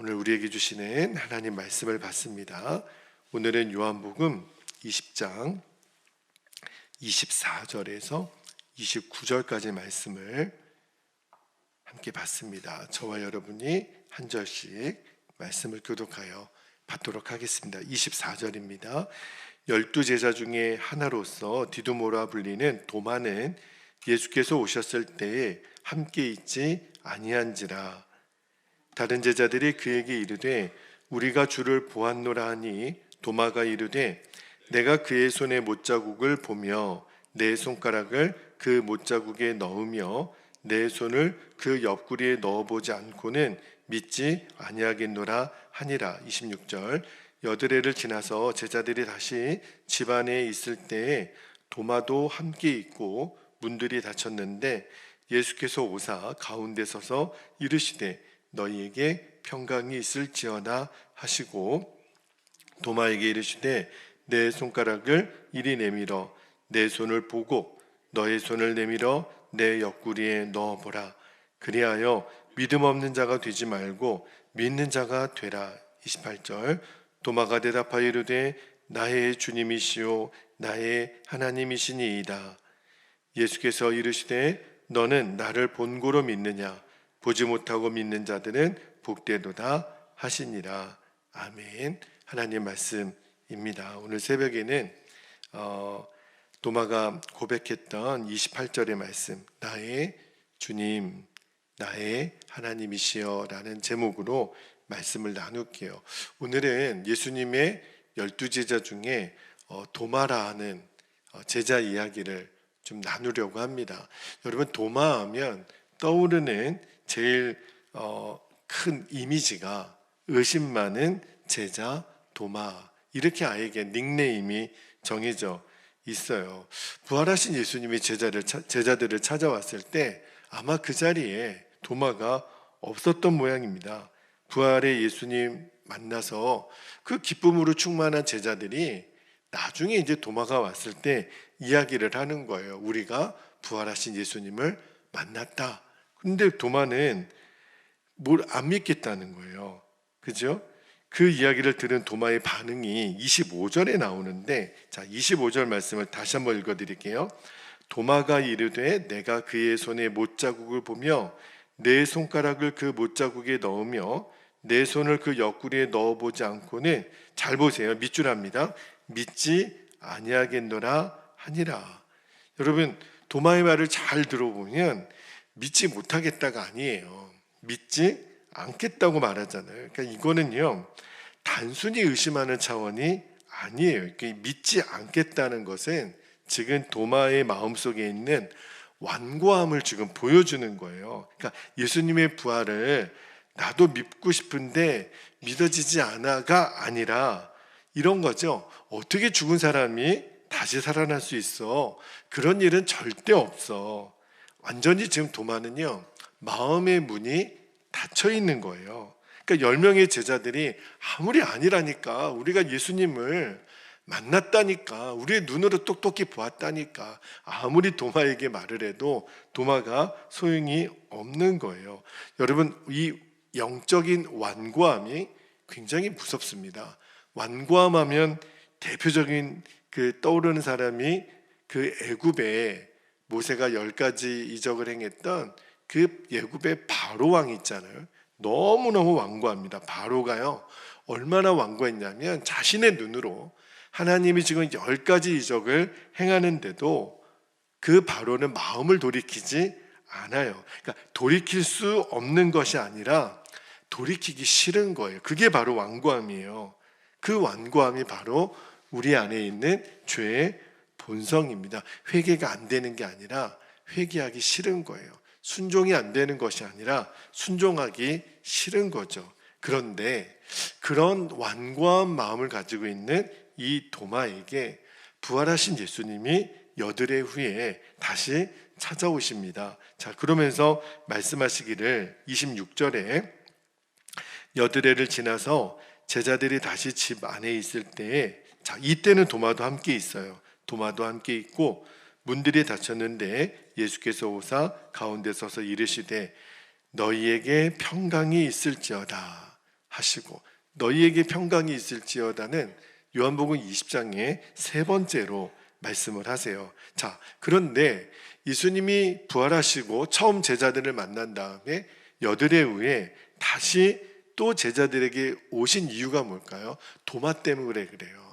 오늘 우리에게 주시는 하나님 말씀을 받습니다. 오늘은 요한복음 20장 24절에서 29절까지 말씀을 함께 받습니다. 저와 여러분이 한 절씩 말씀을 교독하여 받도록 하겠습니다. 24절입니다. 12제자 중에 하나로서 디두모라 불리는 도마는 예수께서 오셨을 때에 함께 있지 아니한지라. 다른 제자들이 그에게 이르되 우리가 주를 보았노라 하니 도마가 이르되 내가 그의 손에 못자국을 보며 내 손가락을 그 못자국에 넣으며 내 손을 그 옆구리에 넣어보지 않고는 믿지 아니하겠노라 하니라. 26절. 여드레를 지나서 제자들이 다시 집 안에 있을 때에 도마도 함께 있고 문들이 닫혔는데 예수께서 오사 가운데 서서 이르시되 너희에게 평강이 있을지어다 하시고 도마에게 이르시되 내 손가락을 이리 내밀어 내 손을 보고 너의 손을 내밀어 내 옆구리에 넣어보라. 그리하여 믿음 없는 자가 되지 말고 믿는 자가 되라. 28절. 도마가 대답하여 이르되 나의 주님이시오 나의 하나님이시니이다. 예수께서 이르시되 너는 나를 본고로 믿느냐? 보지 못하고 믿는 자들은 복되도다 하시니라. 아멘. 하나님 말씀입니다. 오늘 새벽에는 도마가 고백했던 28절의 말씀, 나의 주님, 나의 하나님이시여 라는 제목으로 말씀을 나눌게요. 오늘은 예수님의 12제자 중에 도마라 하는 제자 이야기를 좀 나누려고 합니다. 여러분, 도마하면 떠오르는 제일 큰 이미지가 의심 많은 제자 도마, 이렇게 아이에게 닉네임이 정해져 있어요. 부활하신 예수님이 제자들을 찾아왔을 때 아마 그 자리에 도마가 없었던 모양입니다. 부활의 예수님 만나서 그 기쁨으로 충만한 제자들이 나중에 이제 도마가 왔을 때 이야기를 하는 거예요. 우리가 부활하신 예수님을 만났다. 근데 도마는 뭘 안 믿겠다는 거예요. 그죠? 그 이야기를 들은 도마의 반응이 25절에 나오는데, 자, 25절 말씀을 다시 한번 읽어드릴게요. 도마가 이르되 내가 그의 손에 못자국을 보며 내 손가락을 그 못자국에 넣으며 내 손을 그 옆구리에 넣어보지 않고는, 잘 보세요, 밑줄합니다. 믿지 아니하겠노라 하니라. 여러분, 도마의 말을 잘 들어보면 믿지 못하겠다가 아니에요. 믿지 않겠다고 말하잖아요. 그러니까 이거는요, 단순히 의심하는 차원이 아니에요. 그러니까 믿지 않겠다는 것은 지금 도마의 마음속에 있는 완고함을 지금 보여주는 거예요. 그러니까 예수님의 부활을 나도 믿고 싶은데 믿어지지 않아가 아니라 이런 거죠. 어떻게 죽은 사람이 다시 살아날 수 있어? 그런 일은 절대 없어. 완전히 지금 도마는요, 마음의 문이 닫혀 있는 거예요. 그러니까 10명의 제자들이 아무리 아니라니까, 우리가 예수님을 만났다니까, 우리의 눈으로 똑똑히 보았다니까, 아무리 도마에게 말을 해도 도마가 소용이 없는 거예요. 여러분, 이 영적인 완고함이 굉장히 무섭습니다. 완고함하면 대표적인 떠오르는 사람이 그 애굽에 모세가 10가지 이적을 행했던 그 애굽의 바로 왕이 있잖아요. 너무너무 완고합니다. 바로가요, 얼마나 완고했냐면 자신의 눈으로 하나님이 지금 10가지 이적을 행하는데도 그 바로는 마음을 돌이키지 않아요. 그러니까 돌이킬 수 없는 것이 아니라 돌이키기 싫은 거예요. 그게 바로 완고함이에요. 그 완고함이 바로 우리 안에 있는 죄의 본성입니다. 회개가 안 되는 게 아니라 회개하기 싫은 거예요. 순종이 안 되는 것이 아니라 순종하기 싫은 거죠. 그런데 그런 완고한 마음을 가지고 있는 이 도마에게 부활하신 예수님이 여드레 후에 다시 찾아오십니다. 자, 그러면서 말씀하시기를 26절에 여드레를 지나서 제자들이 다시 집 안에 있을 때에, 자, 이때는 도마도 함께 있어요. 도마도 함께 있고 문들이 닫혔는데 예수께서 오사 가운데 서서 이르시되 너희에게 평강이 있을지어다 하시고 너희에게 평강이 있을지어다는 요한복음 20장의 세 번째로 말씀을 하세요. 자, 그런데 예수님이 부활하시고 처음 제자들을 만난 다음에 여드레 후에 다시 또 제자들에게 오신 이유가 뭘까요? 도마 때문에 그래요.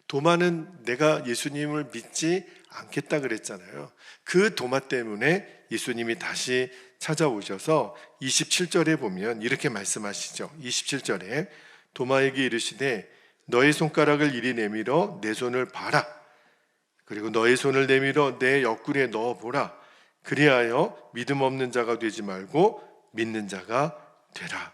도마는 내가 예수님을 믿지 않겠다 그랬잖아요. 그 도마 때문에 예수님이 다시 찾아오셔서 27절에 보면 이렇게 말씀하시죠. 27절에 도마에게 이르시되 너의 손가락을 이리 내밀어 내 손을 봐라. 그리고 너의 손을 내밀어 내 옆구리에 넣어보라. 그리하여 믿음 없는 자가 되지 말고 믿는 자가 되라.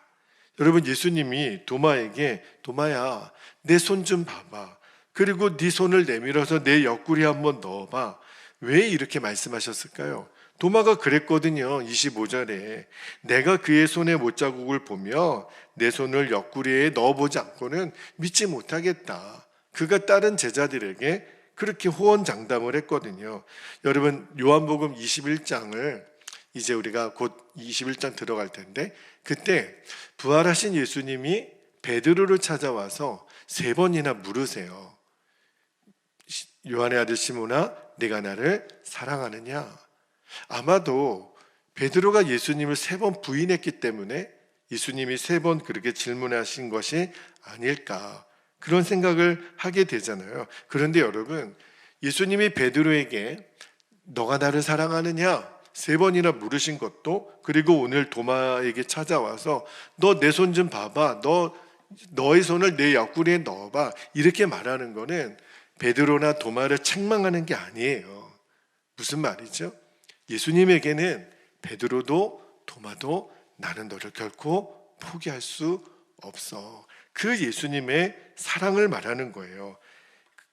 여러분, 예수님이 도마에게 도마야 내 손 좀 봐봐. 그리고 네 손을 내밀어서 내 옆구리에 한번 넣어봐. 왜 이렇게 말씀하셨을까요? 도마가 그랬거든요. 25절에 내가 그의 손의 못자국을 보며 내 손을 옆구리에 넣어보지 않고는 믿지 못하겠다. 그가 다른 제자들에게 그렇게 호언장담을 했거든요. 여러분, 요한복음 21장을 이제 우리가 곧 21장 들어갈 텐데 그때 부활하신 예수님이 베드로를 찾아와서 3번이나 물으세요. 요한의 아들 시몬아, 네가 나를 사랑하느냐? 아마도 베드로가 예수님을 3번 부인했기 때문에 예수님이 3번 그렇게 질문하신 것이 아닐까, 그런 생각을 하게 되잖아요. 그런데 여러분, 예수님이 베드로에게 너가 나를 사랑하느냐 3번이나 물으신 것도, 그리고 오늘 도마에게 찾아와서 너 내 손 좀 봐봐, 너의 손을 내 옆구리에 넣어봐, 이렇게 말하는 거는 베드로나 도마를 책망하는 게 아니에요. 무슨 말이죠? 예수님에게는 베드로도 도마도 나는 너를 결코 포기할 수 없어. 그 예수님의 사랑을 말하는 거예요.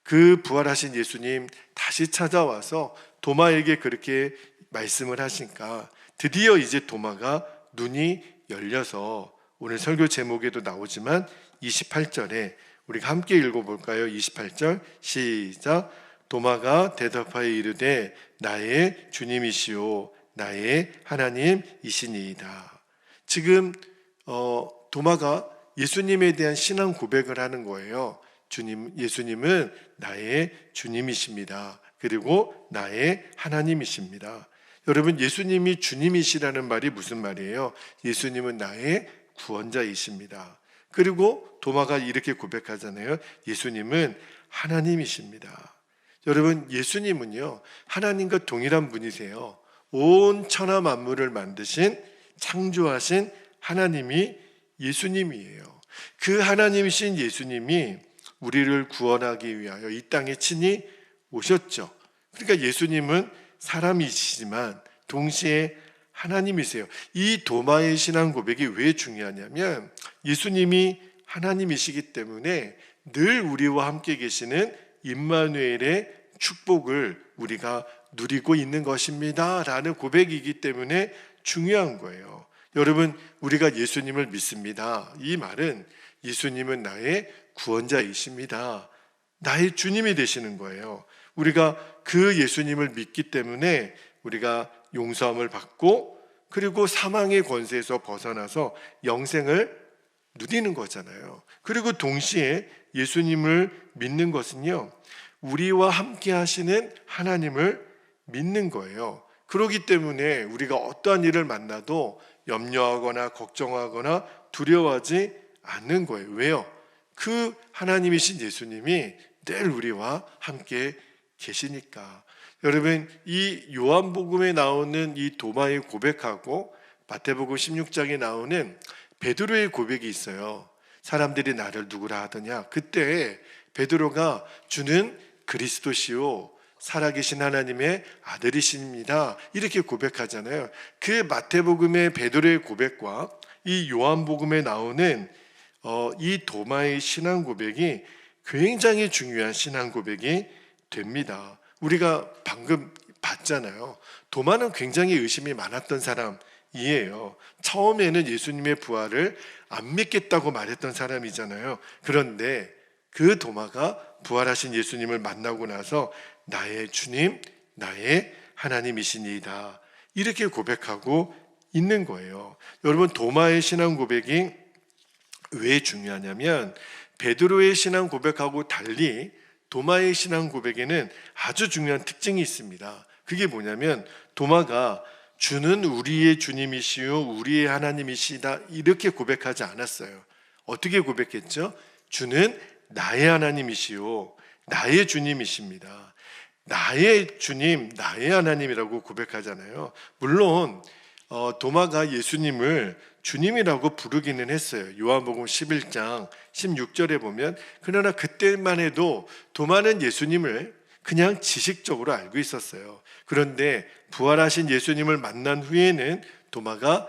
그 부활하신 예수님 다시 찾아와서 도마에게 그렇게 말씀을 하시니까 드디어 이제 도마가 눈이 열려서 오늘 설교 제목에도 나오지만 28절에 우리가 함께 읽어볼까요? 28절 시작. 도마가 대답하여 이르되 나의 주님이시오 나의 하나님이시니이다. 지금 도마가 예수님에 대한 신앙 고백을 하는 거예요. 예수님은 나의 주님이십니다. 그리고 나의 하나님이십니다. 여러분, 예수님이 주님이시라는 말이 무슨 말이에요? 예수님은 나의 구원자이십니다. 그리고 도마가 이렇게 고백하잖아요. 예수님은 하나님이십니다. 여러분, 예수님은요 하나님과 동일한 분이세요. 온 천하 만물을 만드신 창조하신 하나님이 예수님이에요. 그 하나님이신 예수님이 우리를 구원하기 위하여 이 땅에 친히 오셨죠. 그러니까 예수님은 사람이시지만 동시에 하나님이세요. 이 도마의 신앙 고백이 왜 중요하냐면 예수님이 하나님이시기 때문에 늘 우리와 함께 계시는 임마누엘의 축복을 우리가 누리고 있는 것입니다 라는 고백이기 때문에 중요한 거예요. 여러분, 우리가 예수님을 믿습니다. 이 말은 예수님은 나의 구원자이십니다. 나의 주님이 되시는 거예요. 우리가 그 예수님을 믿기 때문에 우리가 용서함을 받고 그리고 사망의 권세에서 벗어나서 영생을 누리는 거잖아요. 그리고 동시에 예수님을 믿는 것은요 우리와 함께 하시는 하나님을 믿는 거예요. 그렇기 때문에 우리가 어떠한 일을 만나도 염려하거나 걱정하거나 두려워하지 않는 거예요. 왜요? 그 하나님이신 예수님이 늘 우리와 함께 계시니까. 여러분, 이 요한복음에 나오는 이 도마의 고백하고 마태복음 16장에 나오는 베드로의 고백이 있어요. 사람들이 나를 누구라 하더냐. 그때 베드로가 주는 그리스도시요 살아계신 하나님의 아들이십니다 이렇게 고백하잖아요. 그 마태복음의 베드로의 고백과 이 요한복음에 나오는 이 도마의 신앙 고백이 굉장히 중요한 신앙 고백이 됩니다. 우리가 방금 봤잖아요. 도마는 굉장히 의심이 많았던 사람이에요. 처음에는 예수님의 부활을 안 믿겠다고 말했던 사람이잖아요. 그런데 그 도마가 부활하신 예수님을 만나고 나서 나의 주님, 나의 하나님이시니이다 이렇게 고백하고 있는 거예요. 여러분, 도마의 신앙 고백이 왜 중요하냐면 베드로의 신앙 고백하고 달리 도마의 신앙 고백에는 아주 중요한 특징이 있습니다. 그게 뭐냐면 도마가 주는 우리의 주님이시요 우리의 하나님이시다 이렇게 고백하지 않았어요. 어떻게 고백했죠? 주는 나의 하나님이시요 나의 주님이십니다. 나의 주님, 나의 하나님이라고 고백하잖아요. 물론 도마가 예수님을 주님이라고 부르기는 했어요. 요한복음 11장 16절에 보면 그러나 그때만 해도 도마는 예수님을 그냥 지식적으로 알고 있었어요. 그런데 부활하신 예수님을 만난 후에는 도마가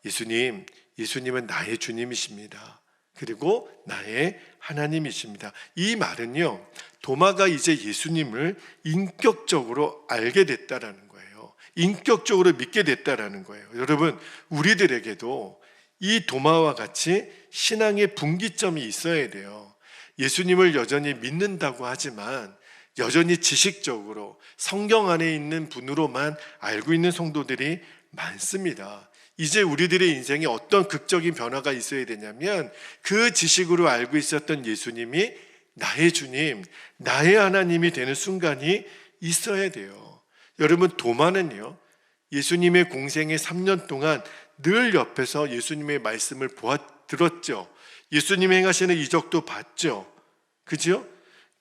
예수님은 나의 주님이십니다. 그리고 나의 하나님이십니다. 이 말은요, 도마가 이제 예수님을 인격적으로 알게 됐다라는 거예요. 인격적으로 믿게 됐다라는 거예요. 여러분, 우리들에게도 이 도마와 같이 신앙의 분기점이 있어야 돼요. 예수님을 여전히 믿는다고 하지만 여전히 지식적으로 성경 안에 있는 분으로만 알고 있는 성도들이 많습니다. 이제 우리들의 인생에 어떤 극적인 변화가 있어야 되냐면 그 지식으로 알고 있었던 예수님이 나의 주님, 나의 하나님이 되는 순간이 있어야 돼요. 여러분, 도마는요, 예수님의 공생의 3년 동안 늘 옆에서 예수님의 말씀을 들었죠. 예수님 행하시는 이적도 봤죠. 그죠?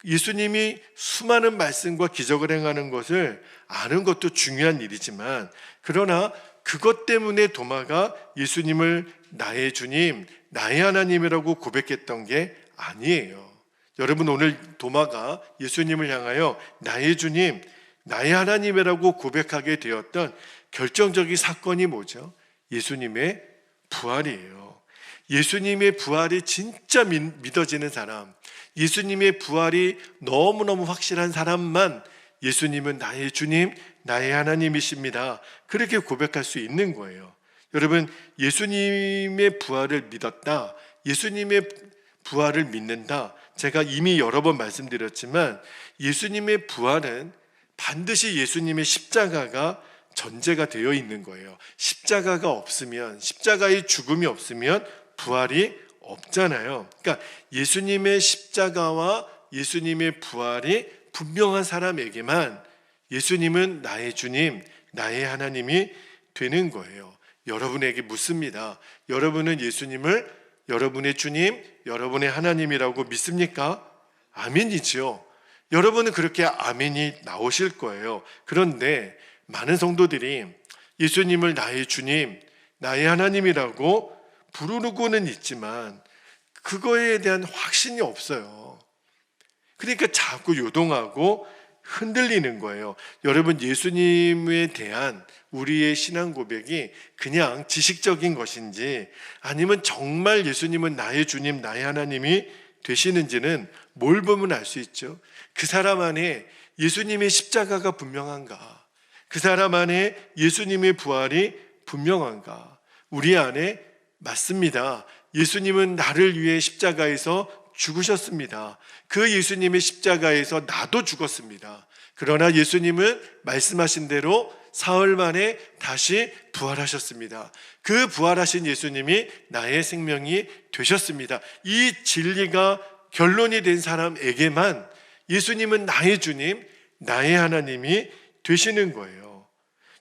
예수님이 수많은 말씀과 기적을 행하는 것을 아는 것도 중요한 일이지만 그러나 그것 때문에 도마가 예수님을 나의 주님, 나의 하나님이라고 고백했던 게 아니에요. 여러분, 오늘 도마가 예수님을 향하여 나의 주님, 나의 하나님이라고 고백하게 되었던 결정적인 사건이 뭐죠? 예수님의 부활이에요. 예수님의 부활이 진짜 믿어지는 사람, 예수님의 부활이 너무너무 확실한 사람만 예수님은 나의 주님, 나의 하나님이십니다. 그렇게 고백할 수 있는 거예요. 여러분, 예수님의 부활을 믿었다, 예수님의 부활을 믿는다. 제가 이미 여러 번 말씀드렸지만 예수님의 부활은 반드시 예수님의 십자가가 전제가 되어 있는 거예요. 십자가가 없으면, 십자가의 죽음이 없으면 부활이 없잖아요. 그러니까 예수님의 십자가와 예수님의 부활이 분명한 사람에게만 예수님은 나의 주님, 나의 하나님이 되는 거예요. 여러분에게 묻습니다. 여러분은 예수님을 여러분의 주님, 여러분의 하나님이라고 믿습니까? 아멘이지요. 여러분은 그렇게 아멘이 나오실 거예요. 그런데 많은 성도들이 예수님을 나의 주님, 나의 하나님이라고 부르고는 있지만 그거에 대한 확신이 없어요. 그러니까 자꾸 요동하고 흔들리는 거예요. 여러분, 예수님에 대한 우리의 신앙 고백이 그냥 지식적인 것인지 아니면 정말 예수님은 나의 주님, 나의 하나님이 되시는지는 뭘 보면 알 수 있죠? 그 사람 안에 예수님의 십자가가 분명한가? 그 사람 안에 예수님의 부활이 분명한가? 우리 안에 맞습니다. 예수님은 나를 위해 십자가에서 죽으셨습니다. 그 예수님의 십자가에서 나도 죽었습니다. 그러나 예수님은 말씀하신 대로 사흘 만에 다시 부활하셨습니다. 그 부활하신 예수님이 나의 생명이 되셨습니다. 이 진리가 결론이 된 사람에게만 예수님은 나의 주님, 나의 하나님이 되시는 거예요.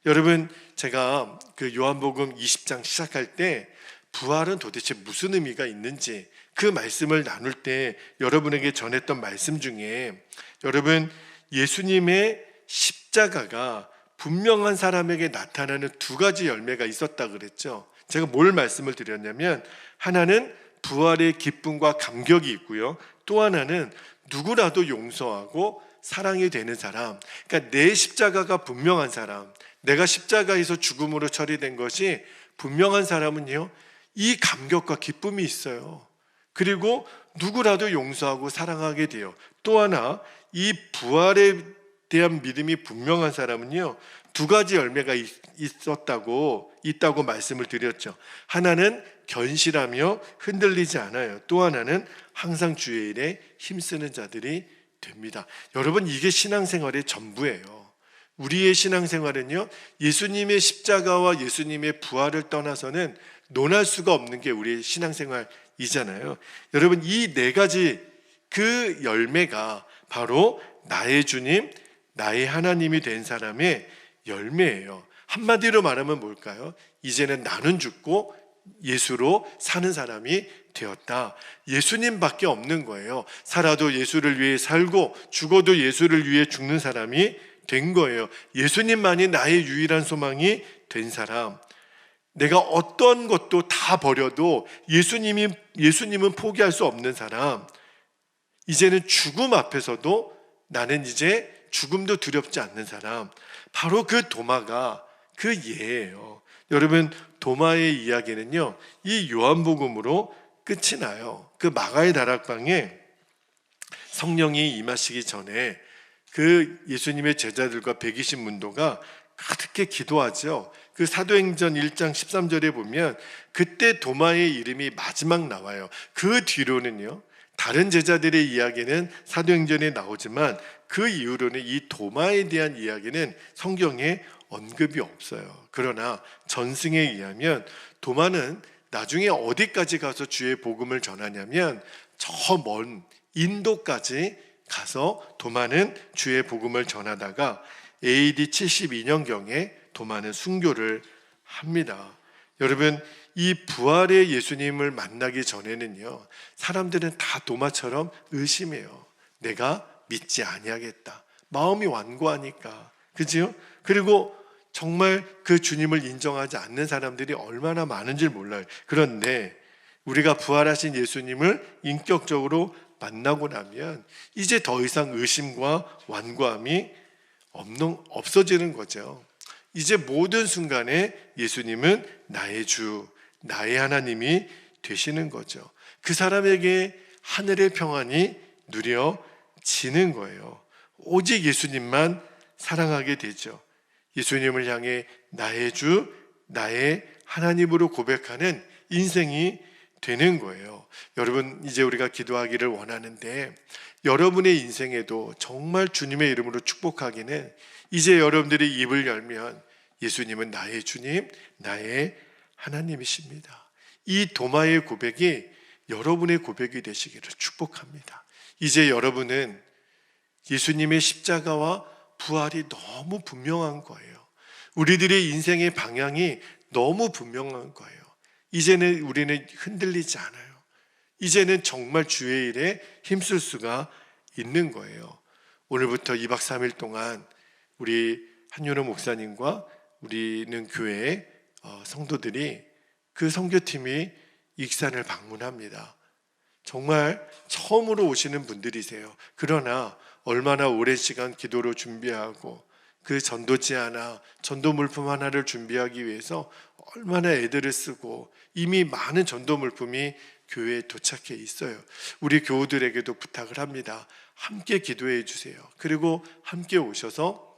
여러분, 제가 그 요한복음 20장 시작할 때 부활은 도대체 무슨 의미가 있는지 그 말씀을 나눌 때 여러분에게 전했던 말씀 중에 여러분, 예수님의 십자가가 분명한 사람에게 나타나는 두 가지 열매가 있었다 그랬죠. 제가 뭘 말씀을 드렸냐면 하나는 부활의 기쁨과 감격이 있고요, 또 하나는 누구라도 용서하고 사랑이 되는 사람. 그러니까 내 십자가가 분명한 사람, 내가 십자가에서 죽음으로 처리된 것이 분명한 사람은요, 이 감격과 기쁨이 있어요. 그리고 누구라도 용서하고 사랑하게 돼요. 또 하나, 이 부활에 대한 믿음이 분명한 사람은요, 두 가지 열매가 있다고 말씀을 드렸죠. 하나는 견실하며 흔들리지 않아요. 또 하나는 항상 주의 일에 힘쓰는 자들이 됩니다. 여러분, 이게 신앙생활의 전부예요. 우리의 신앙생활은요, 예수님의 십자가와 예수님의 부활을 떠나서는 논할 수가 없는 게 우리의 신앙생활 이잖아요. 여러분, 이 네 가지 그 열매가 바로 나의 주님, 나의 하나님이 된 사람의 열매예요. 한마디로 말하면 뭘까요? 이제는 나는 죽고 예수로 사는 사람이 되었다. 예수님밖에 없는 거예요. 살아도 예수를 위해 살고 죽어도 예수를 위해 죽는 사람이 된 거예요. 예수님만이 나의 유일한 소망이 된 사람. 내가 어떤 것도 다 버려도 예수님은 포기할 수 없는 사람. 이제는 죽음 앞에서도 나는 이제 죽음도 두렵지 않는 사람. 바로 그 도마가 그 예예요. 여러분, 도마의 이야기는요, 이 요한복음으로 끝이 나요. 그 마가의 다락방에 성령이 임하시기 전에 그 예수님의 제자들과 120문도가 가득히 기도하죠. 그 사도행전 1장 13절에 보면 그때 도마의 이름이 마지막 나와요. 그 뒤로는요, 다른 제자들의 이야기는 사도행전에 나오지만 그 이후로는 이 도마에 대한 이야기는 성경에 언급이 없어요. 그러나 전승에 의하면 도마는 나중에 어디까지 가서 주의 복음을 전하냐면 저 먼 인도까지 가서 도마는 주의 복음을 전하다가 AD 72년경에 도마는 순교를 합니다. 여러분, 이 부활의 예수님을 만나기 전에는요, 사람들은 다 도마처럼 의심해요. 내가 믿지 아니하겠다. 마음이 완고하니까. 그죠? 그리고 정말 그 주님을 인정하지 않는 사람들이 얼마나 많은지 몰라요. 그런데 우리가 부활하신 예수님을 인격적으로 만나고 나면 이제 더 이상 의심과 완고함이 없어지는 거죠. 이제 모든 순간에 예수님은 나의 주, 나의 하나님이 되시는 거죠. 그 사람에게 하늘의 평안이 누려지는 거예요. 오직 예수님만 사랑하게 되죠. 예수님을 향해 나의 주, 나의 하나님으로 고백하는 인생이 되는 거예요. 여러분, 이제 우리가 기도하기를 원하는데 여러분의 인생에도 정말 주님의 이름으로 축복하기는 이제 여러분들이 입을 열면 예수님은 나의 주님, 나의 하나님이십니다. 이 도마의 고백이 여러분의 고백이 되시기를 축복합니다. 이제 여러분은 예수님의 십자가와 부활이 너무 분명한 거예요. 우리들의 인생의 방향이 너무 분명한 거예요. 이제는 우리는 흔들리지 않아요. 이제는 정말 주의 일에 힘쓸 수가 있는 거예요. 오늘부터 2박 3일 동안 우리 한윤호 목사님과 우리는 교회 성도들이 그 선교팀이 익산을 방문합니다. 정말 처음으로 오시는 분들이세요. 그러나 얼마나 오랜 시간 기도로 준비하고 그 전도지 하나, 전도 물품 하나를 준비하기 위해서 얼마나 애들을 쓰고 이미 많은 전도 물품이 교회에 도착해 있어요. 우리 교우들에게도 부탁을 합니다. 함께 기도해 주세요. 그리고 함께 오셔서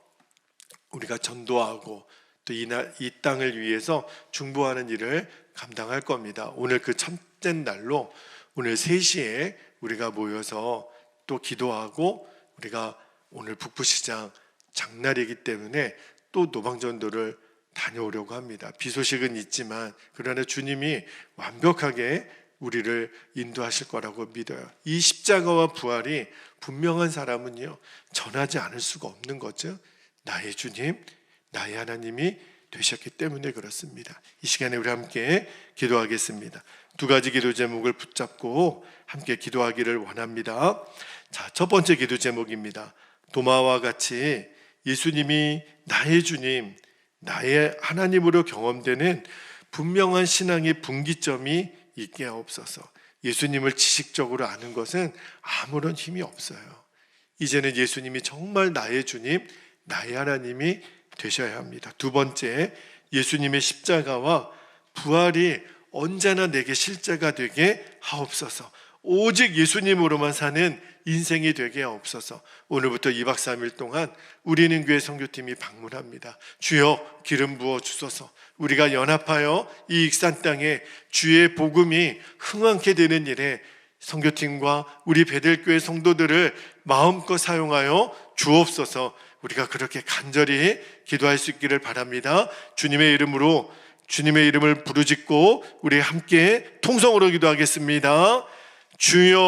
우리가 전도하고 또 이 땅을 위해서 중보하는 일을 감당할 겁니다. 오늘 그 첫째 날로 오늘 3시에 우리가 모여서 또 기도하고 우리가 오늘 북부시장 장날이기 때문에 또 노방전도를 다녀오려고 합니다. 비 소식은 있지만 그러나 주님이 완벽하게 우리를 인도하실 거라고 믿어요. 이 십자가와 부활이 분명한 사람은요, 전하지 않을 수가 없는 거죠. 나의 주님, 나의 하나님이 되셨기 때문에 그렇습니다. 이 시간에 우리 함께 기도하겠습니다. 2가지 기도 제목을 붙잡고 함께 기도하기를 원합니다. 자, 첫 번째 기도 제목입니다. 도마와 같이 예수님이 나의 주님, 나의 하나님으로 경험되는 분명한 신앙의 분기점이 있게 하옵소서. 예수님을 지식적으로 아는 것은 아무런 힘이 없어요. 이제는 예수님이 정말 나의 주님, 나의 하나님이 되셔야 합니다. 2번째, 예수님의 십자가와 부활이 언제나 내게 실제가 되게 하옵소서. 오직 예수님으로만 사는 인생이 되게 하옵소서. 오늘부터 2박 3일 동안 우리는 교회 선교팀이 방문합니다. 주여 기름 부어 주소서. 우리가 연합하여 이 익산 땅에 주의 복음이 흥왕케 되는 일에 선교팀과 우리 베델교회 성도들을 마음껏 사용하여 주옵소서. 우리가 그렇게 간절히 기도할 수 있기를 바랍니다. 주님의 이름으로 주님의 이름을 부르짖고 우리 함께 통성으로 기도하겠습니다. 주여